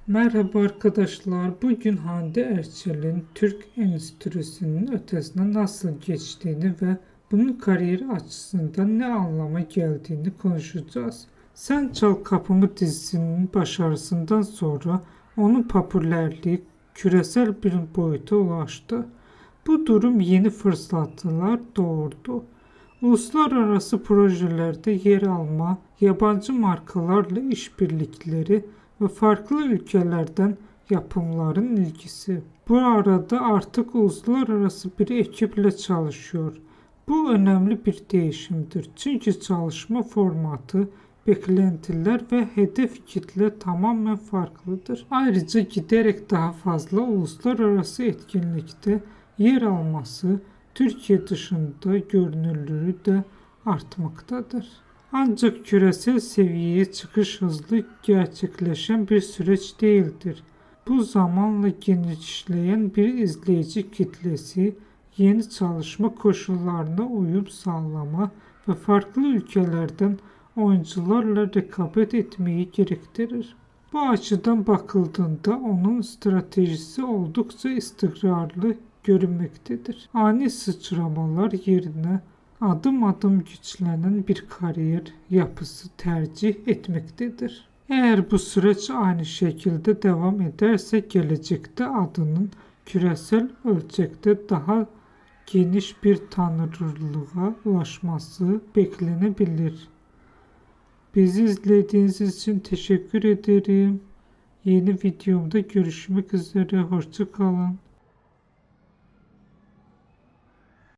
Merhaba arkadaşlar. Bugün Hande Erçel'in Türk endüstrisinin ötesine nasıl geçtiğini ve bunun kariyer açısından ne anlama geldiğini konuşacağız. Sen Çal Kapımı dizisinin başarısından sonra onun popülerliği küresel bir boyuta ulaştı. Bu durum yeni fırsatlar doğurdu. Uluslararası projelerde yer alma, yabancı markalarla işbirlikleri ve farklı ülkelerden yapımların ilgisi. Bu arada artık uluslararası bir ekiple çalışıyor. Bu önemli bir değişimdir. Çünkü çalışma formatı, beklentiler ve hedef kitle tamamen farklıdır. Ayrıca giderek daha fazla uluslararası etkinlikte yer alması, Türkiye dışında görünürlüğü de artmaktadır. Ancak küresel seviyeye çıkış hızlı gerçekleşen bir süreç değildir. Bu zamanla genişleyen bir izleyici kitlesi, yeni çalışma koşullarına uyum sağlama ve farklı ülkelerden oyuncularla rekabet etmeyi gerektirir. Bu açıdan bakıldığında onun stratejisi oldukça istikrarlı görünmektedir. Ani sıçramalar yerine adım adım güçlenen bir kariyer yapısı tercih etmektedir. Eğer bu süreç aynı şekilde devam ederse gelecekte adının küresel ölçekte daha geniş bir tanınırlığa ulaşması beklenebilir. Bizi izlediğiniz için teşekkür ederim. Yeni videomda görüşmek üzere. Hoşça kalın.